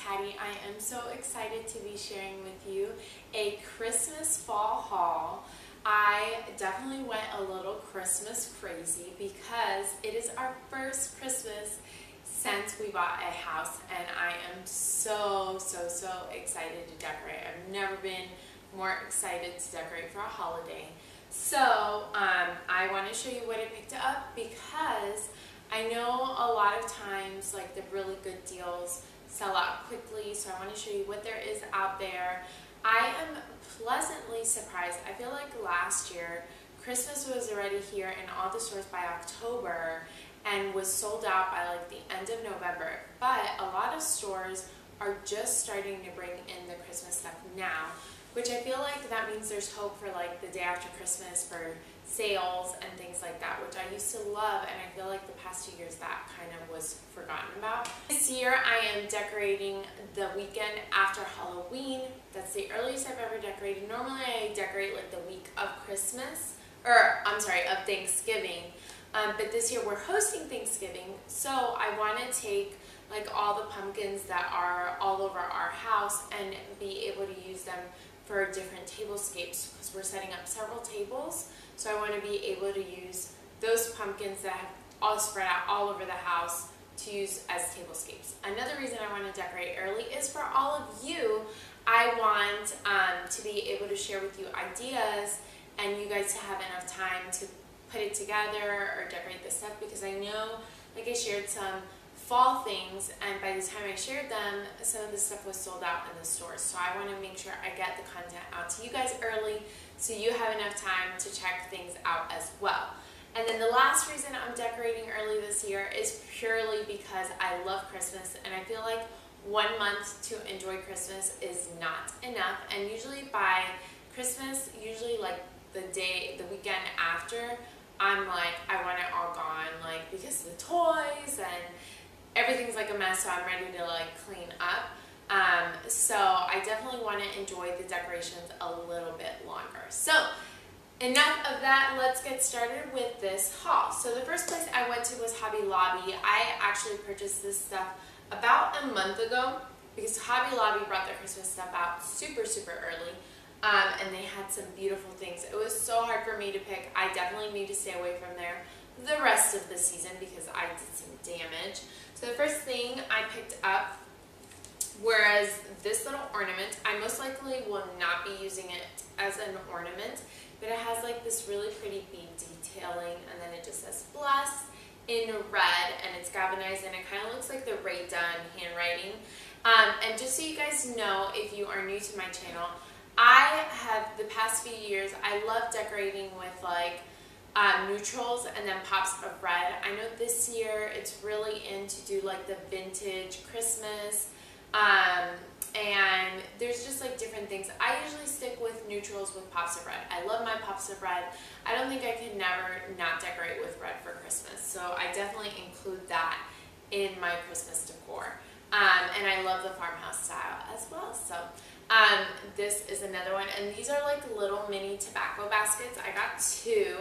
Patty. I am so excited to be sharing with you a Christmas fall haul. I definitely went a little Christmas crazy because it is our first Christmas since we bought a house, and I am so excited to decorate. I've never been more excited to decorate for a holiday. So I want to show you what I picked up because I know a lot of times like the really good deals sell out quickly, so I want to show you what there is out there. I am pleasantly surprised. I feel like last year Christmas was already here in all the stores by October and was sold out by like the end of November, but a lot of stores are just starting to bring in the Christmas stuff now, which I feel like that means there's hope for like the day after Christmas for sales and things like that, which I used to love, and I feel like the past 2 years that kind of was forgotten about. This year I am decorating the weekend after Halloween. That's the earliest I've ever decorated. Normally I decorate like the week of Christmas, or I'm sorry, of Thanksgiving, but this year we're hosting Thanksgiving, so I want to take like all the pumpkins that are all over our house and be able to use them for different tablescapes because we're setting up several tables. So I want to be able to use those pumpkins that have all spread out all over the house to use as tablescapes. Another reason I want to decorate early is for all of you. I want to be able to share with you ideas and you guys to have enough time to put it together or decorate this stuff, because I know, like I shared some fall things, and by the time I shared them, some of the stuff was sold out in the stores. So I want to make sure I get the content out to you guys early so you have enough time to check things out as well. And then the last reason I'm decorating early this year is purely because I love Christmas, and I feel like 1 month to enjoy Christmas is not enough. And usually by Christmas, usually like the weekend after, I'm like, I want it all gone, like because the toys and everything's like a mess, so I'm ready to like clean up. So I definitely want to enjoy the decorations a little bit longer. So enough of that, let's get started with this haul. So the first place I went to was Hobby Lobby. I actually purchased this stuff about a month ago because Hobby Lobby brought their Christmas stuff out super early. And they had some beautiful things. It was so hard for me to pick. I definitely need to stay away from there the rest of the season because I did some damage. So the first thing I picked up was this little ornament. I most likely will not be using it as an ornament, but it has like this really pretty bead detailing, and then it just says bless in red, and it's galvanized, and it kind of looks like the Ray Dunn handwriting. And just so you guys know, if you are new to my channel, I have the past few years, I love decorating with like neutrals and then pops of red. I know this year it's really in to do like the vintage Christmas, and there's just like different things. I usually stick with neutrals with pops of red. I love my pops of red. I don't think I can never not decorate with red for Christmas, so I definitely include that in my Christmas decor. And I love the Farmhouse style as well. So this is another one, and these are like little mini tobacco baskets. I got two,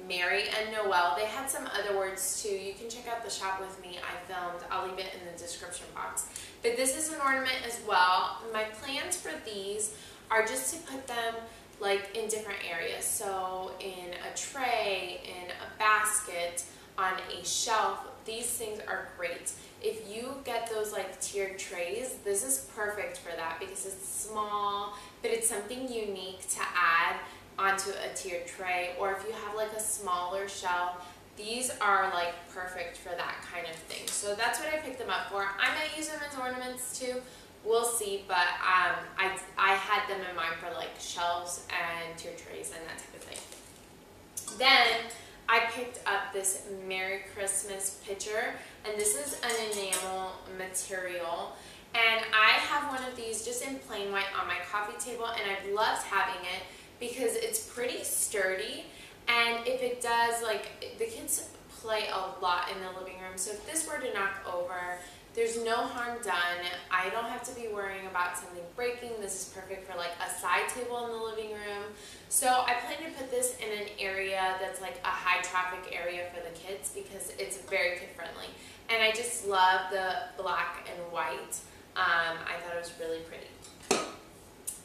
Mary and Noel. They had some other words too. You can check out the shop with me I filmed. I'll leave it in the description box. But this is an ornament as well. My plans for these are just to put them like in different areas. So in a tray, in a basket, on a shelf. These things are great. If you get those like tiered trays, this is perfect for that because it's small, but it's something unique to add onto a tiered tray. Or if you have like a smaller shelf, these are like perfect for that kind of thing. So that's what I picked them up for. I might use them as ornaments too. We'll see, but I had them in mind for like shelves and tiered trays and that type of thing. Then I picked up this Merry Christmas pitcher, and this is an enamel material, and I have one of these just in plain white on my coffee table, and I've loved having it because it's pretty sturdy, and if it does, like, the kids play a lot in the living room, so if this were to knock over, there's no harm done. I don't have to be worrying about something breaking. This is perfect for like a side table in the living room. So I plan to put this in an area that's like a high traffic area for the kids because it's very kid friendly. And I just love the black and white I thought it was really pretty.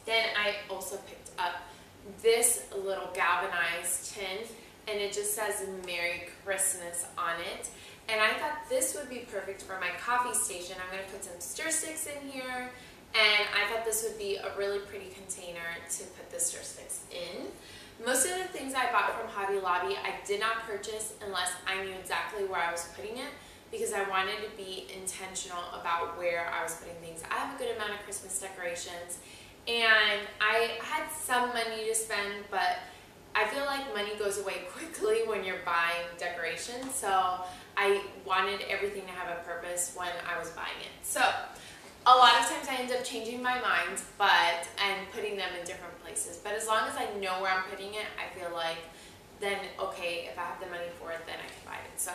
Then I also picked up this little galvanized tin, and it just says Merry Christmas on it. And I thought this would be perfect for my coffee station. I'm going to put some stir sticks in here, and I thought this would be a really pretty container to put the stir sticks in. Most of the things I bought from Hobby Lobby I did not purchase unless I knew exactly where I was putting it, because I wanted to be intentional about where I was putting things. I have a good amount of Christmas decorations, and I had some money to spend, but I feel like money goes away quickly when you're buying decorations, so I wanted everything to have a purpose when I was buying it. So a lot of times I end up changing my mind and putting them in different places, but as long as I know where I'm putting it, I feel like then okay, if I have the money for it, then I can buy it. So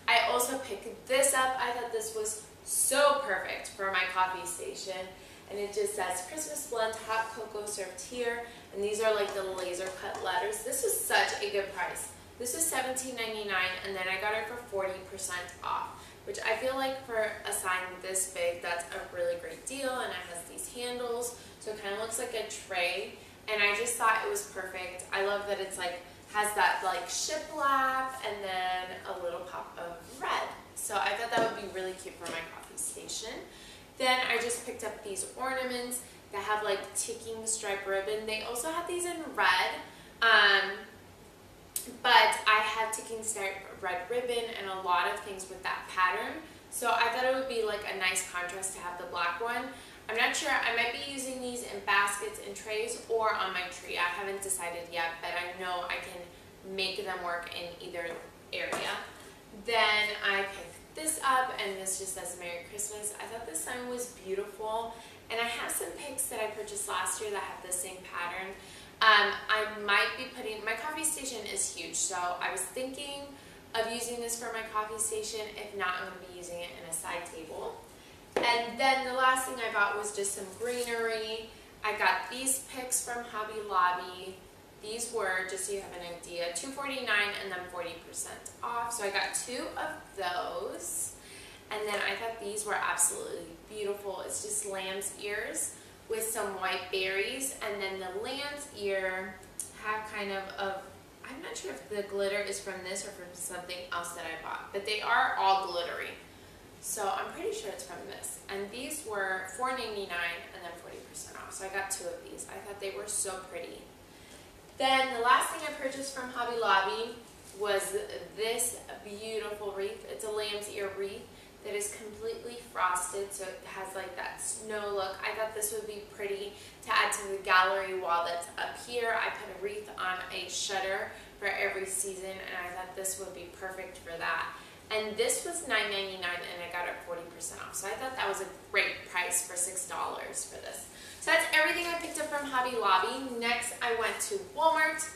I also picked this up. I thought this was so perfect for my coffee station. And it just says Christmas blend hot cocoa served here, and these are like the laser cut letters. This was such a good price. This was $17.99, and then I got it for 40% off, which I feel like for a sign this big, that's a really great deal. And it has these handles, so it kind of looks like a tray, and I just thought it was perfect. I love that it's like has that like shiplap and then a little pop of red. So I thought that would be really cute for my coffee station. Then I just picked up these ornaments that have like ticking stripe ribbon. They also have these in red, but I had ticking stripe red ribbon and a lot of things with that pattern. So I thought it would be like a nice contrast to have the black one. I'm not sure, I might be using these in baskets and trays or on my tree. I haven't decided yet, but I know I can make them work in either area. Then I picked this up, and this just says Merry Christmas. I thought this sign was beautiful, and I have some picks that I purchased last year that have the same pattern. I might be putting, my coffee station is huge, so I was thinking of using this for my coffee station. If not, I'm going to be using it in a side table. And then the last thing I bought was just some greenery. I got these picks from Hobby Lobby. These were, just so you have an idea, $2.49 and then 40% off. So I got 2 of those. And then I thought these were absolutely beautiful. It's just lamb's ears with some white berries. And then the lamb's ear have kind of I'm not sure if the glitter is from this or from something else that I bought, but they are all glittery. So I'm pretty sure it's from this. And these were $4.99 and then 40% off. So I got 2 of these. I thought they were so pretty. Then the last thing I purchased from Hobby Lobby was this beautiful wreath. It's a lamb's ear wreath that is completely frosted, so it has like that snow look. I thought this would be pretty to add to the gallery wall that's up here. I put a wreath on a shutter for every season, and I thought this would be perfect for that. And this was $9.99, and I got it 40% off. So I thought that was a great price for $6 for this. So that's everything I picked up from Hobby Lobby. Next, I went to Walmart.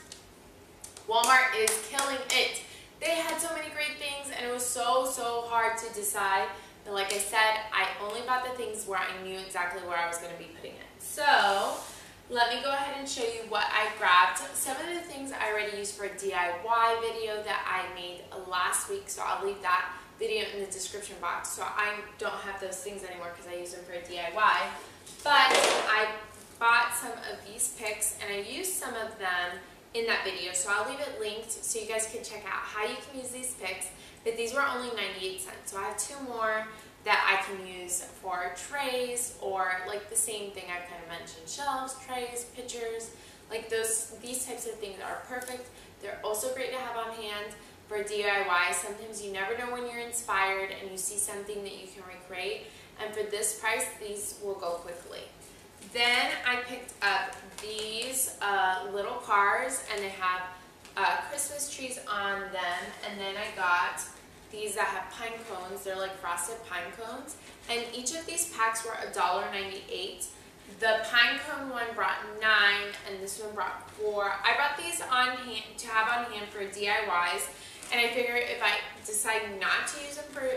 Walmart is killing it. They had so many great things, and it was so hard to decide. But like I said, I only bought the things where I knew exactly where I was going to be putting it. So let me go ahead and show you what I grabbed. Some of the things I already used for a DIY video that I made last week, so I'll leave that video in the description box. So I don't have those things anymore because I use them for a DIY. But I bought some of these picks, and I used some of them in that video, so I'll leave it linked so you guys can check out how you can use these picks. But these were only 98 cents, so I have 2 more that I can use for trays, or like the same thing I kind of mentioned, shelves, trays, pictures, like these types of things are perfect. They're also great to have on hand for DIY. Sometimes you never know when you're inspired and you see something that you can recreate, and for this price, these will go quickly. Then I picked up these little cars, and they have Christmas trees on them. And then I got these that have pine cones. They're like frosted pine cones. And each of these packs were $1.98. The pine cone one brought 9, and this one brought 4. I brought these on hand to have on hand for DIYs. And I figured if I decide not to use them for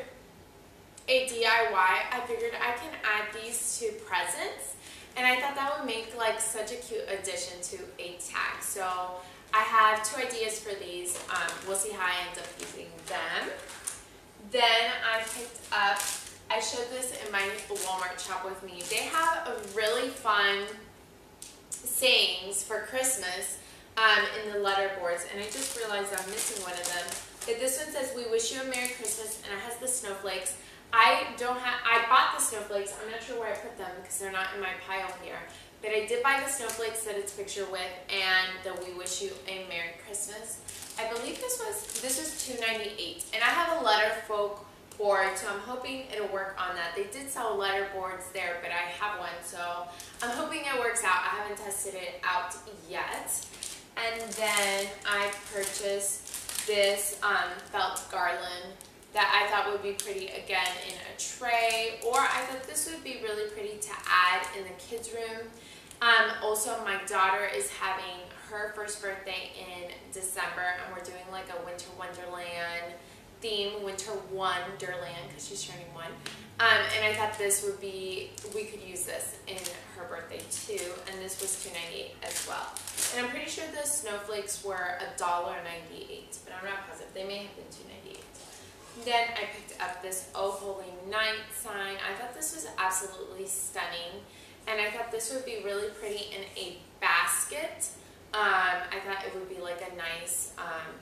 a DIY, I figured I can add these to presents. And I thought that would make like such a cute addition to a tag. So I have 2 ideas for these. We'll see how I end up using them. Then I picked up a showed this in my Walmart shop with me. They have a really fun sayings for Christmas in the letter boards, and I just realized I'm missing one of them. But this one says, "We wish you a Merry Christmas," and it has the snowflakes. I bought the snowflakes. I'm not sure where I put them because they're not in my pile here. But I did buy the snowflakes that it's pictured with and the "We wish you a Merry Christmas." I believe this was $2.98, and I have a letter folk board, so I'm hoping it'll work on that. They did sell letter boards there, but I have one, so I'm hoping it works out. I haven't tested it out yet. And then I purchased this felt garland that I thought would be pretty, again, in a tray, or I thought this would be really pretty to add in the kids' room. Also, my daughter is having her first birthday in December, and we're doing like a Winter Wonderland theme, Winter Wonderland, because she's turning 1. And I thought this would be, we could use this in her birthday too, and this was $2.98 as well. And I'm pretty sure the snowflakes were $1.98, but I'm not positive. They may have been $2.98. Then I picked up this "Oh Holy Night" sign. I thought this was absolutely stunning, and I thought this would be really pretty in a basket. I thought it would be like a nice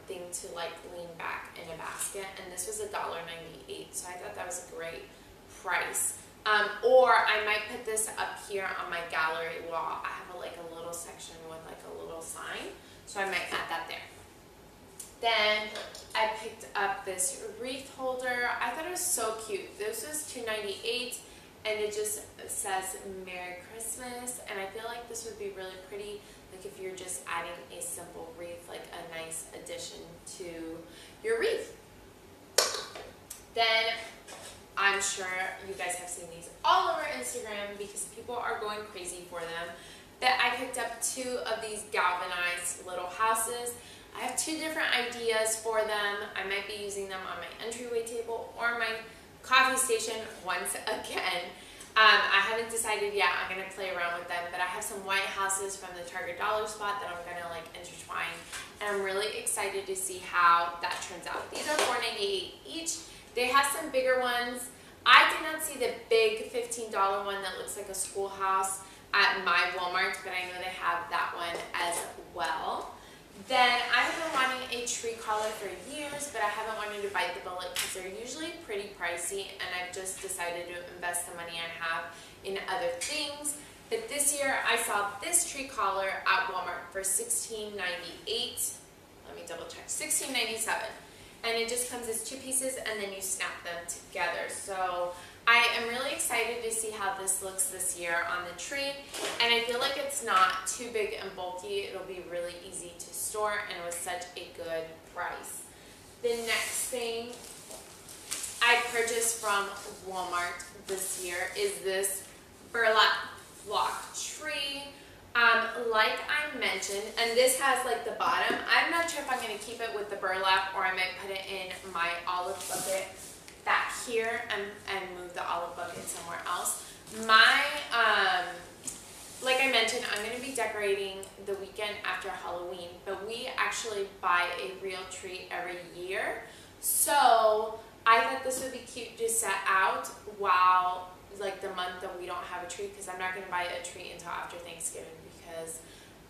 thing to like lean back in a basket, and this was $1.98, so I thought that was a great price. Or I might put this up here on my gallery wall. I have like a little section with like a little sign, so I might add that there. Then I picked up this wreath holder. I thought it was so cute. This was $2.98, and it just says "Merry Christmas," and I feel like this would be really pretty, like if you're just adding a simple wreath, like a nice addition to your wreath. Then I'm sure you guys have seen these all over Instagram because people are going crazy for them. That I picked up 2 of these galvanized little houses. I have 2 different ideas for them. I might be using them on my entryway table or my coffee station once again. I haven't decided yet. I'm going to play around with them, but I have some white houses from the Target dollar spot that I'm going to like intertwine, and I'm really excited to see how that turns out. These are $4.98 each. They have some bigger ones. I did not see the big $15 one that looks like a schoolhouse at my Walmart, but I know they have that one as well. Then I have been wanting a tree collar for years, but I haven't wanted to bite the bullet because they're usually pretty pricey, and I've just decided to invest the money I have in other things. But this year I saw this tree collar at Walmart for $16.98. Let me double check, $16.97. And it just comes as 2 pieces, and then you snap them together. So I am really excited to see how this looks this year on the tree, and I feel like it's not too big and bulky. It'll be really easy to store, and it was such a good price. The next thing I purchased from Walmart this year is this burlap block tree. Like I mentioned, and this has like the bottom. I'm not sure if I'm going to keep it with the burlap, or I might put it in my olive bucket back here and move the olive bucket somewhere else. Like I mentioned, I'm going to be decorating the weekend after Halloween, but we actually buy a real tree every year. So I thought this would be cute to set out while like the month that we don't have a tree, because I'm not going to buy a tree until after Thanksgiving because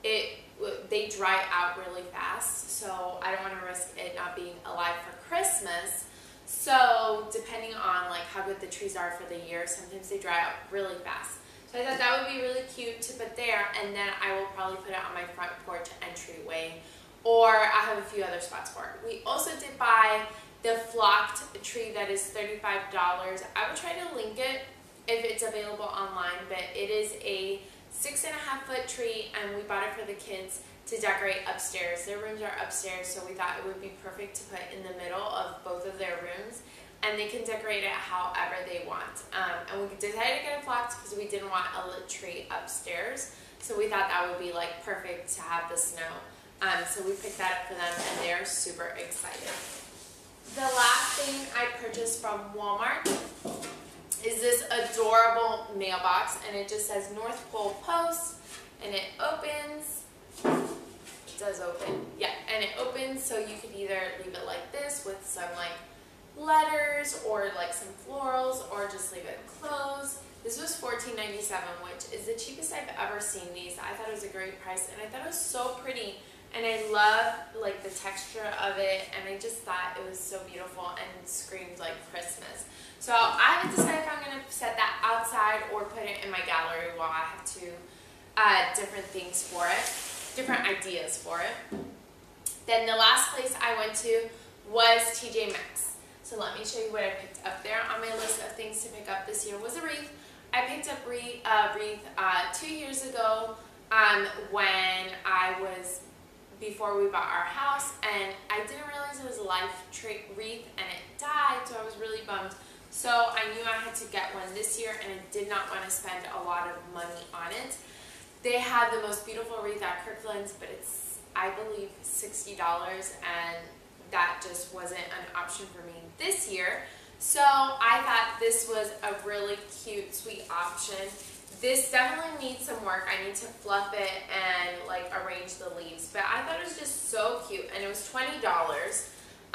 they dry out really fast. So I don't want to risk it not being alive for Christmas. So depending on like how good the trees are for the year, sometimes they dry out really fast. So I thought that would be really cute to put there, and then I will probably put it on my front porch entryway, or I have a few other spots for it. We also did buy the flocked tree that is $35. I will try to link it if it's available online, but it is a 6.5-foot tree, and we bought it for the kids to decorate upstairs. Their rooms are upstairs, so we thought it would be perfect to put in the middle of both of their rooms, and they can decorate it however they want. And we decided to get it flocked because we didn't want a lit tree upstairs, so we thought that would be like perfect to have the snow. So we picked that up for them, and they're super excited. The last thing I purchased from Walmart is this adorable mailbox, and it just says North Pole Post, and it opens. It does open, yeah, and it opens, so you could either leave it like this with some like letters colors or like some florals or just leave it closed. This was $14.97, which is the cheapest I've ever seen these. I thought it was a great price and I thought it was so pretty. And I love like the texture of it, and I just thought it was so beautiful and screamed like Christmas. So I haven't decided if I'm going to set that outside or put it in my gallery while I have two different things for it, different ideas for it. Then the last place I went to was TJ Maxx. So let me show you what I picked up there. On my list of things to pick up this year was a wreath. I picked up wreath 2 years ago when I was before we bought our house, and I didn't realize it was a life wreath and it died, so I was really bummed. So I knew I had to get one this year, and I did not want to spend a lot of money on it. They had the most beautiful wreath at Kirkland's, but it's, I believe, $60, and that just wasn't an option for me this year. So I thought this was a really cute, sweet option. This definitely needs some work. I need to fluff it and like arrange the leaves, but I thought it was just so cute, and it was $20.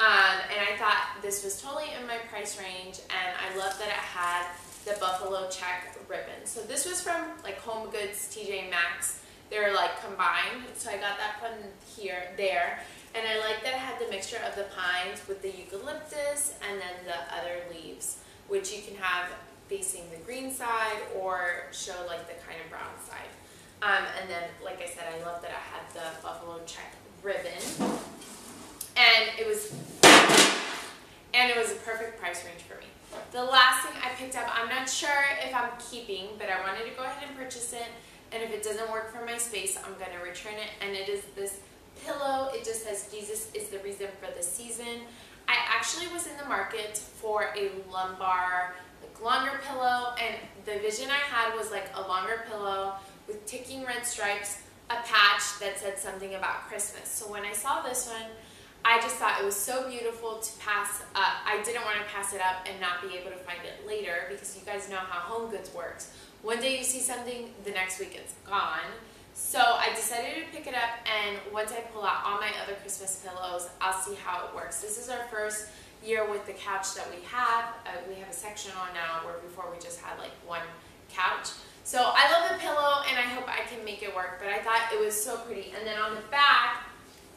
And I thought this was totally in my price range, and I love that it had the buffalo check ribbon. So this was from like Homegoods, TJ Maxx. They're like combined, so I got that from there. And I like that it had the mixture of the pines with the eucalyptus and then the other leaves, which you can have facing the green side or show like the kind of brown side. And then, like I said, I love that I had the buffalo check ribbon, and it was a perfect price range for me. The last thing I picked up, I'm not sure if I'm keeping, but I wanted to go ahead and purchase it, and if it doesn't work for my space, I'm going to return it, and it is this pillow. It just says Jesus is the reason for the season. I actually was in the market for a lumbar longer pillow, and the vision I had was like a longer pillow with ticking red stripes, a patch that said something about Christmas. So when I saw this one, I just thought it was so beautiful to pass up. I didn't want to pass it up and not be able to find it later, because you guys know how Homegoods works. One day you see something, the next week it's gone. So I decided to pick it up, and once I pull out all my other Christmas pillows, I'll see how it works. This is our first year with the couch that we have. We have a section on now, where before we just had like one couch. So I love the pillow, and I hope I can make it work, but I thought it was so pretty. And then on the back,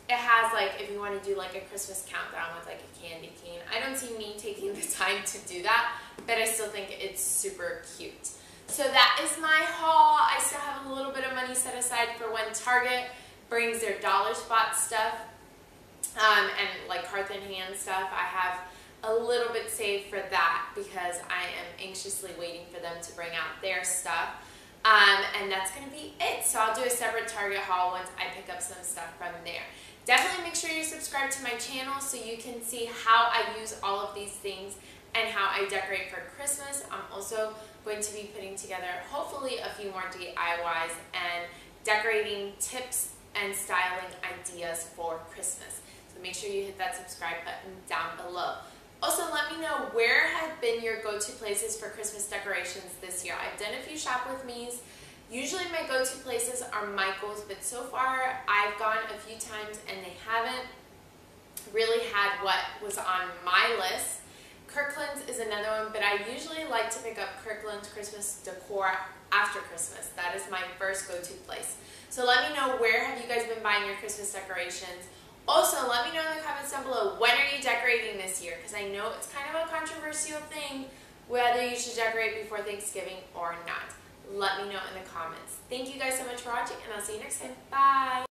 it has like, if you want to do like a Christmas countdown with like a candy cane. I don't see me taking the time to do that, but I still think it's super cute. So that is my haul. I still have a little bit of money set aside for when Target brings their dollar spot stuff and like hearth and hand stuff. I have a little bit saved for that because I am anxiously waiting for them to bring out their stuff. And that's going to be it. So I'll do a separate Target haul once I pick up some stuff from there. Definitely make sure you subscribe to my channel so you can see how I use all of these things and how I decorate for Christmas. I'm also going to be putting together hopefully a few more DIYs and decorating tips and styling ideas for Christmas. So make sure you hit that subscribe button down below. Also, let me know where have been your go-to places for Christmas decorations this year. I've done a few shop with me's. Usually my go-to places are Michael's, but so far I've gone a few times and they haven't really had what was on my list. Kirkland's is another one, but I usually like to pick up Kirkland's Christmas decor after Christmas. That is my first go-to place. So let me know, where have you guys been buying your Christmas decorations? Also, let me know in the comments down below, when are you decorating this year? Because I know it's kind of a controversial thing whether you should decorate before Thanksgiving or not. Let me know in the comments. Thank you guys so much for watching, and I'll see you next time. Bye!